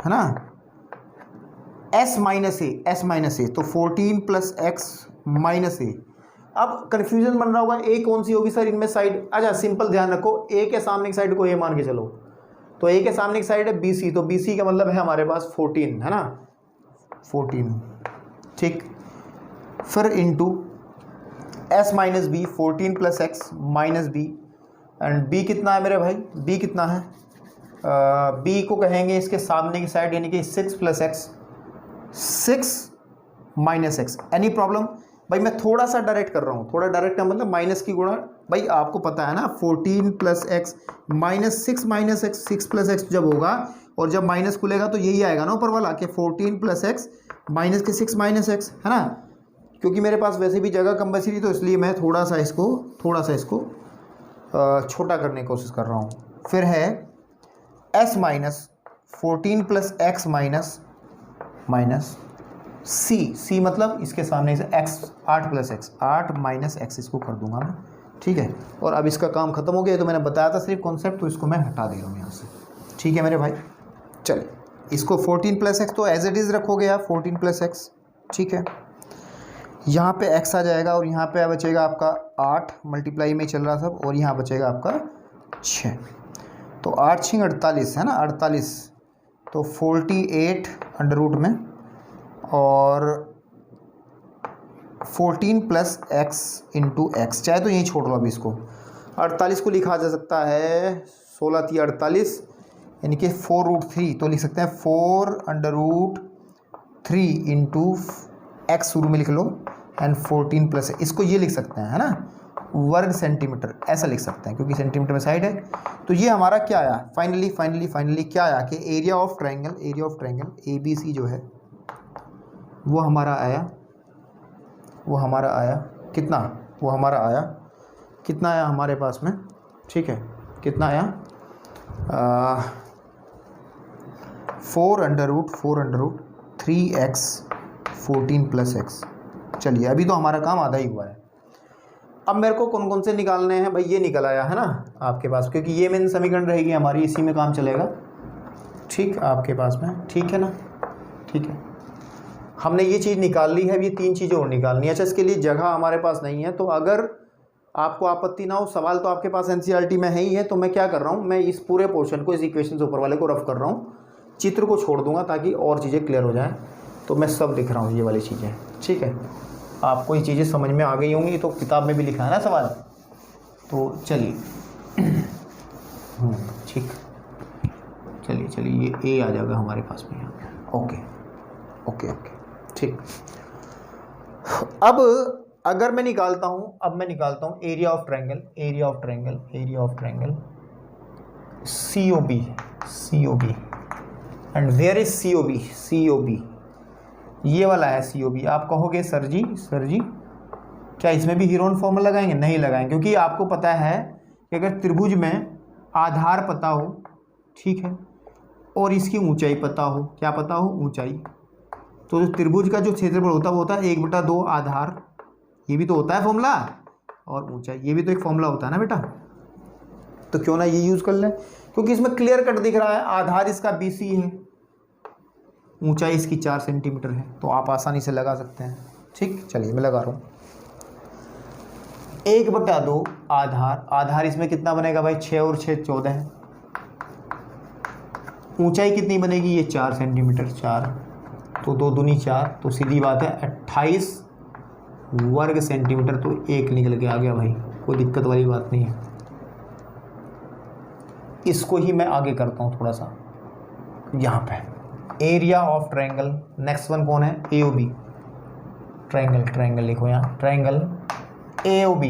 है ना, S माइनस ए, तो 14 प्लस x माइनस ए। अब कन्फ्यूजन बन रहा होगा A कौन सी होगी सर इनमें साइड। अच्छा सिंपल ध्यान रखो, A के सामने की साइड को A मान के चलो, तो A के सामने की साइड है BC, तो BC का मतलब है हमारे पास 14, है ना, 14, ठीक। फिर into S minus B, 14 plus x minus B, and B कितना है मेरे भाई, B कितना है, B को कहेंगे इसके सामने की साइड, यानी कि 6 plus x, 6 minus x। Any problem भाई, मैं थोड़ा सा डायरेक्ट कर रहा हूँ, थोड़ा डायरेक्ट है मतलब माइनस की गुणा, भाई आपको पता है ना 14 plus x minus 6 minus x, 6 plus x जब होगा और जब माइनस खुलेगा तो यही आएगा ना ऊपर वाला कि 14 प्लस x माइनस के 6 माइनस x, है ना। क्योंकि मेरे पास वैसे भी जगह कम बची थी तो इसलिए मैं थोड़ा सा इसको छोटा करने की कोशिश कर रहा हूँ। फिर है s minus 14 plus x minus c मतलब इसके सामने से x, 8 plus x, 8 minus x, इसको कर दूंगा मैं, ठीक है। और अब इसका काम खत्म हो गया, तो मैंने बताया था सिर्फ कॉन्सेप्ट, तो इसको मैं हटा दे रहा हूँ यहाँ से, ठीक है मेरे भाई। चलिए इसको 14 प्लस एक्स तो एज इट इज़ रखोगे आप 14 प्लस एक्स, ठीक है। यहाँ पे x आ जाएगा और यहाँ पे बचेगा आपका 8 मल्टीप्लाई में चल रहा सब, और यहाँ बचेगा आपका 6, तो 8 6 48, है ना 48, तो 48 अंडर रूट में और 14 प्लस एक्स इंटू एक्स, चाहे तो यहीं छोड़ लो अभी इसको। 48 को लिखा जा सकता है 16 × 48 यानी कि 4√3, तो लिख सकते हैं 4 अंडर रूट 3 इंटू एक्स शुरू में लिख लो एंड 14 प्लस, इसको ये लिख सकते हैं, है ना, वर्ग सेंटीमीटर, ऐसा लिख सकते हैं क्योंकि सेंटीमीटर में साइड है। तो ये हमारा क्या आया फाइनली क्या आया कि एरिया ऑफ ट्रायंगल ABC जो है वो हमारा आया कितना, कितना आया हमारे पास में, ठीक है, कितना आया 4 under root 3x 14 plus x. चलिए अभी तो हमारा काम आधा ही हुआ है। अब मेरे को कौन कौन से निकालने हैं भाई, ये निकल आया है ना आपके पास, क्योंकि ये मेन समीकरण रहेगी हमारी, इसी में काम चलेगा। ठीक, आपके पास में ठीक है ना, ठीक है। हमने ये चीज़ निकाल ली है, अब ये 3 चीज़ें और निकालनी है। अच्छा, इसके लिए जगह हमारे पास नहीं है, तो अगर आपको आपत्ति ना हो, सवाल तो आपके पास एनसीईआरटी में है ही है, तो मैं क्या कर रहा हूँ, मैं इस पूरे पोर्शन को, इस इक्वेशन से ऊपर वाले को रफ कर रहा हूँ, चित्र को छोड़ दूंगा ताकि और चीज़ें क्लियर हो जाएं। तो मैं सब लिख रहा हूँ ये वाली चीज़ें, ठीक है। आपको ये चीज़ें समझ में आ गई होंगी, तो किताब में भी लिखा है ना सवाल, तो चलिए ठीक, चलिए चलिए, ये ए आ जाएगा हमारे पास में यहाँ पे। ओके ओके ओके, ठीक। अब अगर मैं निकालता हूँ, अब मैं निकालता हूँ area of triangle, area of triangle, area of triangle COB, COB and where is COB, COB ये वाला है COB। आप कहोगे सर जी क्या इसमें भी हीरोन फॉर्मूला लगाएंगे? नहीं लगाएंगे, क्योंकि आपको पता है कि अगर त्रिभुज में आधार पता हो, ठीक है, और इसकी ऊंचाई पता हो, क्या पता हो? ऊंचाई, तो जो त्रिभुज का जो क्षेत्रफल होता है वो होता है 1/2 आधार, ये भी तो होता है फॉर्मूला, और ऊंचाई, ये भी तो एक फॉर्मूला होता है ना बेटा। तो क्यों ना ये यूज़ कर लें, क्योंकि इसमें क्लियर कट दिख रहा है, आधार इसका BC है, ऊंचाई इसकी 4 सेंटीमीटर है, तो आप आसानी से लगा सकते हैं। ठीक, चलिए मैं लगा रहा हूँ। 1/2 आधार, आधार इसमें कितना बनेगा भाई? 6 और 6 14 है। ऊंचाई कितनी बनेगी? ये 4 सेंटीमीटर, 4 तो 2 दूनी 4, तो सीधी बात है 28 वर्ग सेंटीमीटर, तो 1 निकल के आ गया भाई, कोई दिक्कत वाली बात नहीं है। इसको ही मैं आगे करता हूँ थोड़ा सा, यहाँ पे area of triangle, next one कौन है? AOB, ट्रायंगल, ट्रायंगल लिखो यहाँ, ट्रायंगल AOB,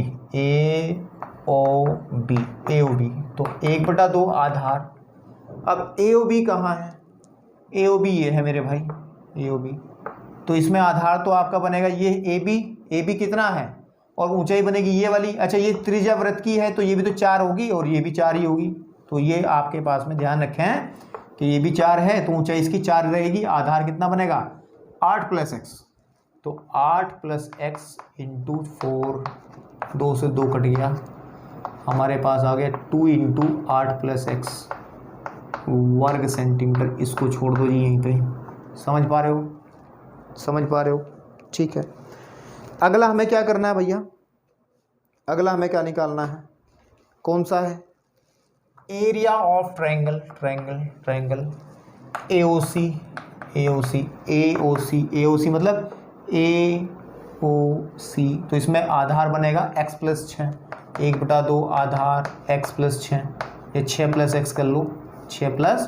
AOB, AOB, तो 1/2 आधार। अब AOB कहाँ है? AOB ये है मेरे भाई, AOB, तो इसमें आधार तो आपका बनेगा ये AB कितना है, और ऊंचाई बनेगी ये वाली। अच्छा, ये त्रिज्या वृत्त की है, तो ये भी तो 4 होगी, और ये भी 4 ही होगी, तो ये आपके पास में ध्यान रखें कि ये भी 4 है, तो ऊंचाई इसकी 4 रहेगी। आधार कितना बनेगा? 8 + x, तो 8 + x × 4, 2 से 2 कट गया, हमारे पास आ गया 2 × 8 + x वर्ग सेंटीमीटर। इसको छोड़ दो जी यहीं पे, समझ पा रहे हो? समझ पा रहे हो? ठीक है। अगला हमें क्या करना है भैया? अगला हमें क्या निकालना है? कौन सा है? Area of triangle, triangle, triangle AOC, AOC, AOC, AOC मतलब AOC, तो इसमें आधार बनेगा x + 6, 1/2 आधार x + 6, ये 6 + x कर लो, 6 +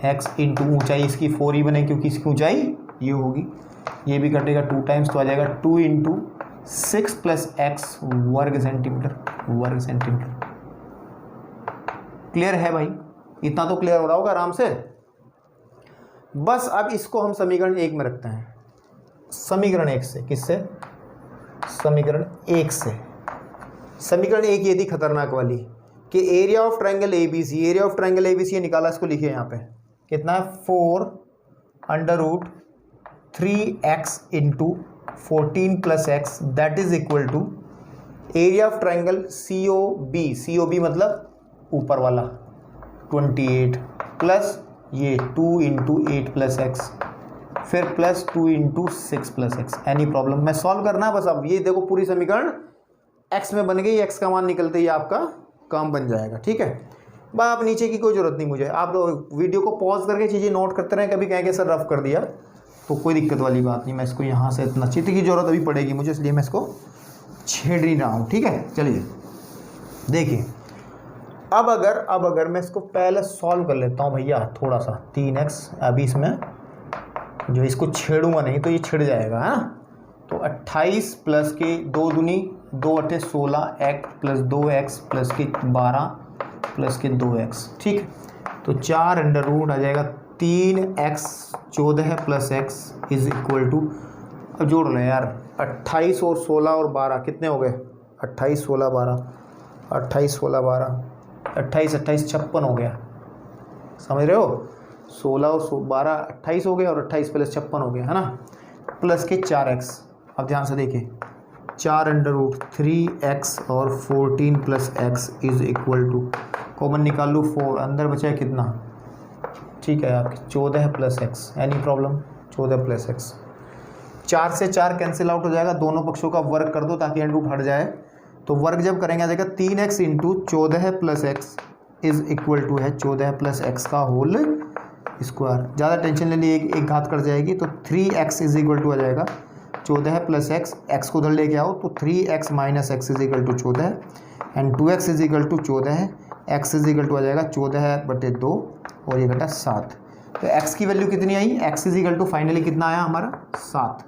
x × ऊंचाई इसकी 4 ही बनेगी, क्योंकि इसकी ऊंचाई ये होगी, ये भी कटेगा 2 टाइम्स, तो आ जाएगा 2 × 6 + x वर्ग सेंटीमीटर, वर्ग सेंटीमीटर। क्लियर है भाई? इतना तो क्लियर हो रहा होगा आराम से। बस अब इसको हम समीकरण 1 में रखते हैं, समीकरण 1 से। किससे? समीकरण 1 से। समीकरण 1 ये थी खतरनाक वाली कि area of triangle ABC, area of triangle ABC ये निकाला, इसको लिखिए यहाँ पे, कितना है? 4√3x × 14 + x, that is equal to area of triangle COB, COB मतलब ऊपर वाला 28 प्लस ये 2 × 8 + x, फिर प्लस 2 × 6 + x। Any problem? मैं सॉल्व करना है बस। अब ये देखो पूरी समीकरण x में बन गई, x का मान निकलते ही आपका काम बन जाएगा। ठीक है, बस आप नीचे की कोई ज़रूरत नहीं मुझे, आप वीडियो को पॉज करके चीज़ें नोट करते रहें, कभी कहेंगे सर रफ कर दिया, तो कोई दिक्कत वाली बात नहीं। मैं इसको यहाँ से, इतना चित्र की ज़रूरत अभी पड़ेगी मुझे, इसलिए मैं इसको छेड़ नहीं रहा हूँ। ठीक है, चलिए देखिए, अब अगर मैं इसको पहले सॉल्व कर लेता हूँ भैया, थोड़ा सा 3x, अभी इसमें जो इसको छेड़ूंगा नहीं तो ये छिड़ जाएगा, है ना। तो 28 प्लस के 2 दूनी 2 8 16, x प्लस 2x प्लस के 12 प्लस के 2x, ठीक। तो 4 √ आ जाएगा 3x 14 plus x is equal to, अब जोड़ लें यार, 28 और 16 और 12 कितने हो गए? 28 16 12, 28 16 12, 28 28 56 हो गया, समझ रहे हो। 16 और 12 28 हो गया, और 28 + 56 हो गया, है ना, प्लस के 4x। अब ध्यान से देखिए, 4√3x और 14 + x is equal to, common निकाल लूँ 4, अंदर बचा है कितना, ठीक है आपकी 14 + x, एनी प्रॉब्लम, 14 + x। 4 से 4 कैंसिल आउट हो जाएगा, दोनों पक्षों का वर्ग कर दो ताकि एंड रूट हट जाए। तो वर्ग जब करेंगे आ जाएगा 3x × 14 + x is equal to है 14 + x का होल स्क्वायर। ज़्यादा टेंशन ले लिए, एक घात कट जाएगी, तो 3x इज इक्वल टू आ जाएगा 14 + x, x को उधर लेके आओ तो 3x - x is equal to 14 and 2x is equal to 14 है, x इज इक्वल टू आ जाएगा 14/2 और ये घटा 7। तो x की वैल्यू कितनी आई, x is equal to finally कितना आया हमारा 7।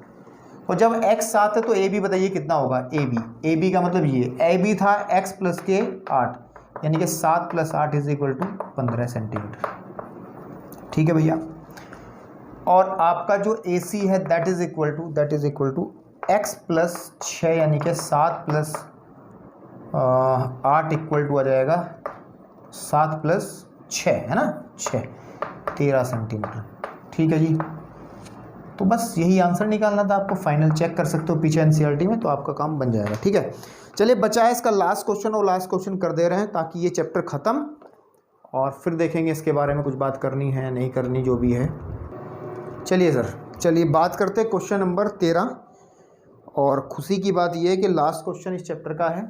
और जब x 7 है तो a b बताइए कितना होगा, a b का मतलब ये a b था x + k 8, यानी कि 7 + 8 इज इक्वल टू 15 सेंटीमीटर। ठीक है भैया। और आपका जो AC है that is equal to x + 6 यानी कि 7 + 8 इक्वल टू आ जाएगा 7 + 6 है ना, 6 13 सेंटीमीटर। ठीक है जी। तो बस यही आंसर निकालना था आपको, फाइनल चेक कर सकते हो पीछे NCERT में, तो आपका काम बन जाएगा। ठीक है, चलिए बचा है इसका लास्ट क्वेश्चन, और लास्ट क्वेश्चन कर दे रहे हैं ताकि ये चैप्टर ख़त्म, और फिर देखेंगे इसके बारे में कुछ बात करनी है नहीं करनी, जो भी है। चलिए सर, चलिए बात करते हैं क्वेश्चन नंबर 13। और खुशी की बात यह है कि लास्ट क्वेश्चन इस चैप्टर का है,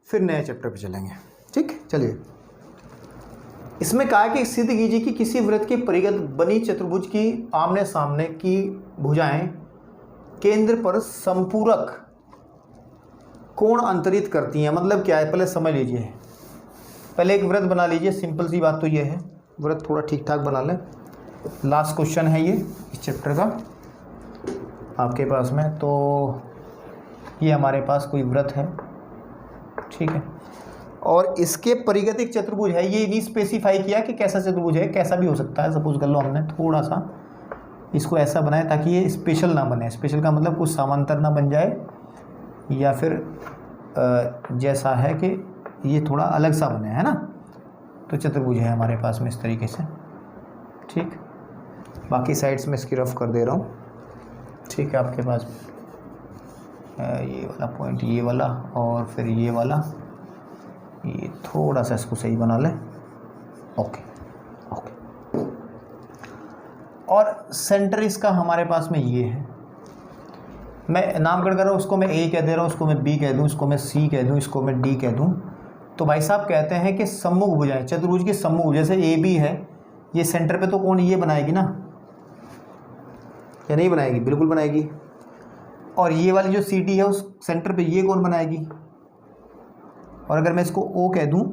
फिर नए चैप्टर पे चलेंगे। ठीक, चलिए। इसमें कहा है कि सिद्ध कीजिए कि किसी वृत्त के परिगत बनी चतुर्भुज की आमने सामने की भुजाएं केंद्र पर संपूरक कोण अंतरित करती हैं। मतलब क्या है, पहले समझ लीजिए। पहले एक वृत्त बना लीजिए, सिंपल सी बात तो ये है, वृत्त थोड़ा ठीक ठाक बना लें। लास्ट क्वेश्चन है ये इस चैप्टर का आपके पास में। तो ये हमारे पास कोई वृत्त है, ठीक है, और इसके परिगत एक चतुर्भुज है। ये नहीं स्पेसिफाई किया कि कैसा चतुर्भुज है, कैसा भी हो सकता है। सपोज कर लो हमने थोड़ा सा इसको ऐसा बनाया ताकि ये स्पेशल ना बने। स्पेशल का मतलब कुछ समांतर ना बन जाए, या फिर जैसा है कि ये थोड़ा अलग सा बने, है ना। तो चतुर्भुज है हमारे पास में इस तरीके से। ठीक, बाकी साइड्स में इसकी रफ कर दे रहा हूँ। ठीक है, आपके पास ये वाला पॉइंट, ये वाला, और फिर ये वाला, ये थोड़ा सा इसको सही बना लें। Okay okay. और सेंटर इसका हमारे पास में ये है। मैं नामकरण कर रहा हूँ, उसको मैं A कह दे रहा हूँ, उसको मैं B कह दूँ, इसको मैं C कह दूँ, इसको मैं D कह दूँ। तो भाई साहब कहते हैं कि सम्मुख भुजाएं, चतुर्भुज की सम्मुख, जैसे AB है, ये सेंटर पे तो कोण ये बनाएगी ना, या नहीं बनाएगी? बिल्कुल बनाएगी। और ये वाली जो CD है उस सेंटर पे ये कोण बनाएगी। और अगर मैं इसको O कह दूं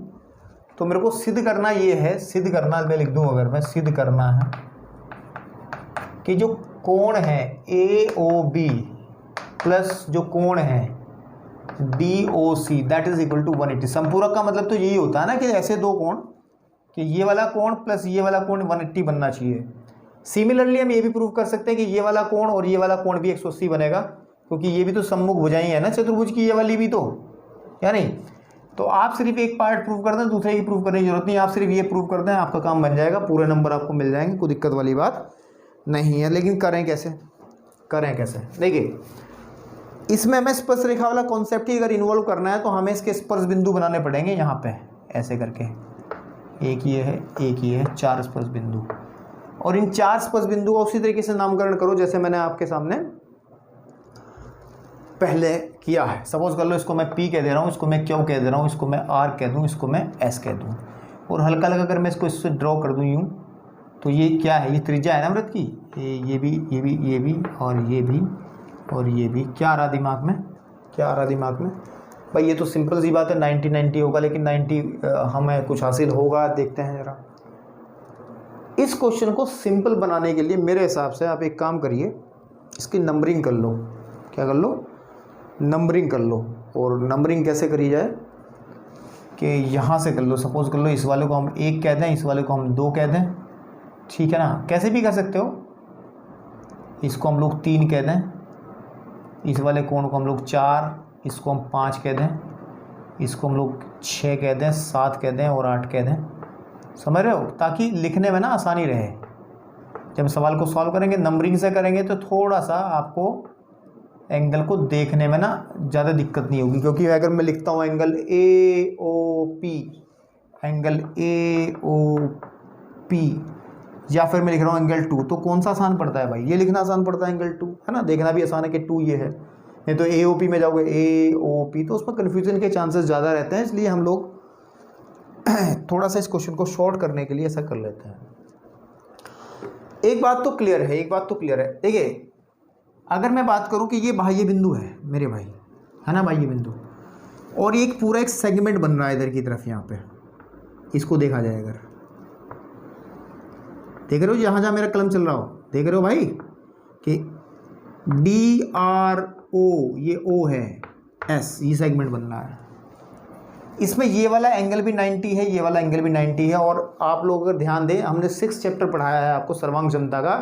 तो मेरे को सिद्ध करना ये है, सिद्ध करना मैं लिख दूं, अगर मैं सिद्ध करना है कि जो कोण है AOB प्लस जो कोण है DOC that is equal to 180। संपूरक का मतलब तो यही होता है ना कि ऐसे दो कोण, कि ये वाला कोण प्लस ये वाला कोण 180 बनना चाहिए। सिमिलरली हम ये भी प्रूव कर सकते हैं कि ये वाला कोण और ये वाला कोण भी 180 बनेगा, क्योंकि ये भी तो सम्मुख भुजाएं है ना चतुर्भुज की, ये वाली भी तो, या नहीं। तो आप सिर्फ एक पार्ट प्रूव कर दें, दूसरे की प्रूव करने की जरूरत नहीं, आप सिर्फ ये प्रूव कर दें, आपका काम बन जाएगा, पूरे नंबर आपको मिल जाएंगे, कोई दिक्कत वाली बात नहीं है। लेकिन करें कैसे, करें कैसे? देखिए, इसमें हमें स्पर्श रेखा वाला कॉन्सेप्ट ही अगर इन्वॉल्व करना है तो हमें इसके स्पर्श बिंदु बनाने पड़ेंगे यहाँ पे, ऐसे करके। एक ये है, एक ये है, 4 स्पर्श बिंदु। और इन 4 स्पर्श बिंदु का उसी तरीके से नामकरण करो जैसे मैंने आपके सामने पहले किया है। सपोज कर लो इसको मैं P कह दे रहा हूँ, इसको मैं Q कह दे रहा हूँ, इसको मैं R कह दूँ, इसको मैं S कह दूँ। और हल्का हल्का अगर मैं इसको इससे ड्रॉ कर दूँ यूँ, तो ये क्या है, ये त्रिज्या है ना वृत्त की, ये भी, ये भी, ये भी, और ये भी, और ये भी। क्या आ रहा दिमाग में, क्या आ रहा दिमाग में भाई? ये तो सिंपल सी बात है, 90-90 होगा, लेकिन 90 हमें कुछ हासिल होगा, देखते हैं ज़रा। इस क्वेश्चन को सिंपल बनाने के लिए मेरे हिसाब से आप एक काम करिए, इसकी नंबरिंग कर लो। क्या कर लो? नंबरिंग कर लो। और नंबरिंग कैसे करी जाए कि यहाँ से कर लो। सपोज कर लो इस वाले को हम 1 कह दें, इस वाले को हम 2 कह दें, ठीक है ना। कैसे भी कर सकते हो। इसको हम लोग 3 कह दें, इस वाले कोण को हम लोग 4, इसको हम 5 कह दें, इसको हम लोग 6 कह दें, 7 कह दें और 8 कह दें। समझ रहे हो? ताकि लिखने में ना आसानी रहे। जब सवाल को सॉल्व करेंगे नंबरिंग से करेंगे तो थोड़ा सा आपको एंगल को देखने में ना ज़्यादा दिक्कत नहीं होगी, क्योंकि अगर मैं लिखता हूँ angle A O P, angle A O P, या फिर मैं लिख रहा हूँ एंगल 2, तो कौन सा आसान पड़ता है भाई? ये लिखना आसान पड़ता है एंगल 2, है ना, देखना भी आसान है कि 2 ये है। नहीं तो ए ओ पी में जाओगे ए ओ पी, तो उसमें कन्फ्यूजन के चांसेस ज़्यादा रहते हैं, इसलिए हम लोग थोड़ा सा इस क्वेश्चन को शॉर्ट करने के लिए ऐसा कर लेते हैं। एक बात तो क्लियर है, देखिए अगर मैं बात करूं कि ये बाह्य बिंदु है मेरे भाई, है ना, बाह्य बिंदु, और एक पूरा एक सेगमेंट बन रहा है इधर की तरफ, यहाँ पे इसको देखा जाए अगर, देख रहे हो जहाँ जहाँ मेरा कलम चल रहा हो, देख रहे हो भाई कि डी आर ओ, ये ओ है, एस, ये सेगमेंट बन रहा है। इसमें ये वाला एंगल भी 90 है, ये वाला एंगल भी 90 है। और आप लोग अगर ध्यान दें, हमने 6 चैप्टर पढ़ाया है आपको सर्वांग क्षमता का,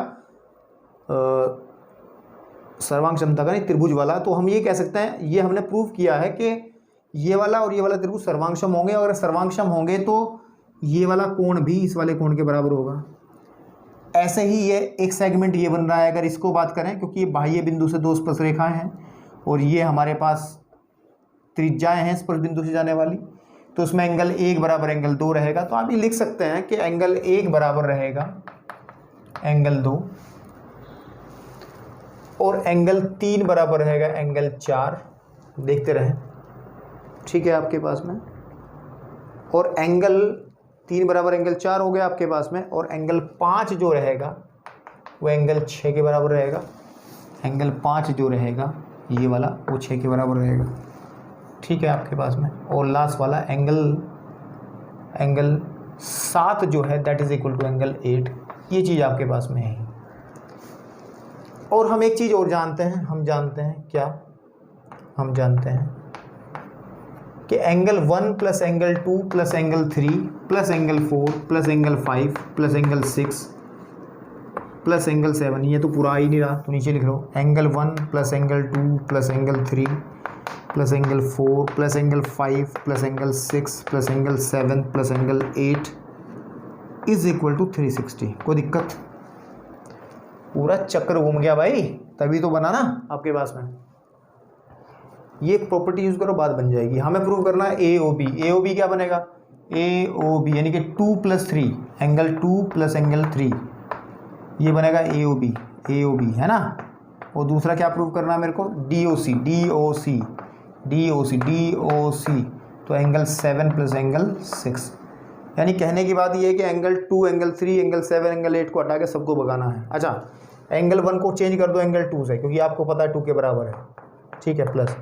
नहीं, त्रिभुज वाला। तो हम ये कह सकते हैं, ये हमने प्रूव किया है कि ये वाला और ये वाला त्रिभुज सर्वांगक्षम होंगे, और अगर सर्वांगक्षम होंगे तो ये वाला कोण भी इस वाले कोण के बराबर होगा। ऐसे ही ये एक सेगमेंट ये बन रहा है, अगर इसको बात करें, क्योंकि ये बाह्य बिंदु से 2 स्पर्श रेखाएं हैं और ये हमारे पास त्रिज्याएं हैं स्पर्श बिंदु से जाने वाली, तो उसमें एंगल 1 बराबर एंगल 2 रहेगा। तो आप ये लिख सकते हैं कि एंगल 1 बराबर रहेगा एंगल 2, और एंगल 3 बराबर रहेगा एंगल 4। देखते रहें, ठीक है आपके पास में। और एंगल 3 बराबर एंगल 4 हो गया आपके पास में, और एंगल 5 जो रहेगा वो एंगल 6 के बराबर रहेगा। एंगल 5 जो रहेगा ये वाला, वो 6 के बराबर रहेगा, ठीक है आपके पास में। और लास्ट वाला एंगल 7 जो है, that is equal to angle 8। ये चीज़ आपके पास में है। और हम एक चीज़ और जानते हैं, हम जानते हैं कि angle 1 plus angle 2 plus angle 3 plus angle 4 plus angle 5 plus angle 6 plus angle 7, ये तो पूरा आ ही नहीं रहा, तो नीचे लिख लो angle 1 plus angle 2 plus angle 3 plus angle 4 plus angle 5 plus angle 6 plus angle 7 plus angle 8 is equal to 360। कोई दिक्कत? पूरा चक्कर घूम गया भाई, तभी तो बना ना आपके पास में। ये एक प्रॉपर्टी यूज करो, बात बन जाएगी। हमें प्रूव करना है ए ओ बी। ए ओ बी क्या बनेगा? ए ओ बी यानी कि 2 प्लस 3, एंगल 2 प्लस एंगल 3, ये बनेगा ए ओ बी, है ना। और दूसरा क्या प्रूव करना है मेरे को? डी ओ सी, तो एंगल 7 प्लस एंगल 6। यानी कहने की बात ये है कि एंगल 2, एंगल 3, एंगल 7, एंगल 8 को हटा के सबको भगाना है। अच्छा, एंगल 1 को चेंज कर दो एंगल 2 से, क्योंकि आपको पता है 2 के बराबर है, ठीक है, प्लस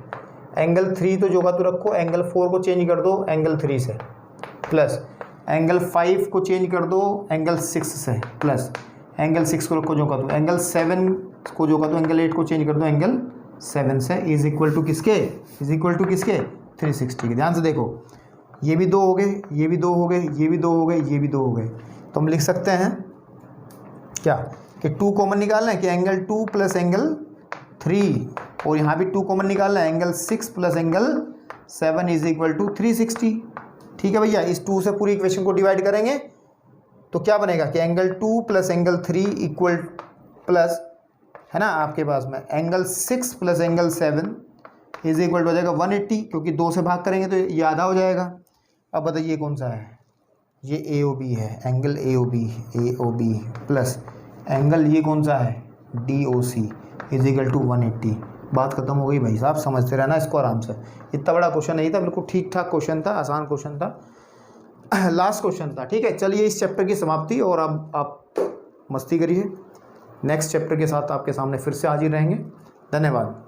एंगल 3 तो जो का तो रखो, एंगल 4 को चेंज कर दो एंगल 3 से, प्लस एंगल 5 को चेंज कर दो एंगल 6 से, प्लस एंगल 6 को रखो जो का तो, एंगल 7 को जो का तो एंगल 8 को चेंज कर दो एंगल 7 से, इज इक्वल टू किसके? 360 के। ध्यान से देखो, ये भी 2 हो गए, ये भी 2 हो गए, ये भी 2 हो गए, ये भी 2 हो गए। तो हम लिख सकते हैं क्या कि 2 कॉमन निकालना है कि एंगल 2 प्लस एंगल 3, और यहाँ भी 2 कॉमन निकालना है, angle 6 plus angle 7 is equal to 360। ठीक है भैया, इस 2 से पूरी इक्वेशन को डिवाइड करेंगे तो क्या बनेगा कि angle 2 plus angle 3 equal plus, है ना, आपके पास में angle 6 plus angle 7 is equal हो जाएगा 180, क्योंकि 2 से भाग करेंगे तो ये आधा हो जाएगा। अब बताइए कौन सा है? ये ए ओ बी है, angle A O B plus angle ये कौन सा है? D O C is equal to 180। बात खत्म हो गई भाई साहब, समझते रहना इसको आराम से। इतना बड़ा क्वेश्चन नहीं था, बिल्कुल ठीक ठाक क्वेश्चन था, आसान क्वेश्चन था, लास्ट क्वेश्चन था। ठीक है, चलिए इस चैप्टर की समाप्ति, और अब आप मस्ती करिए। नेक्स्ट चैप्टर के साथ आपके सामने फिर से हाजिर रहेंगे। धन्यवाद।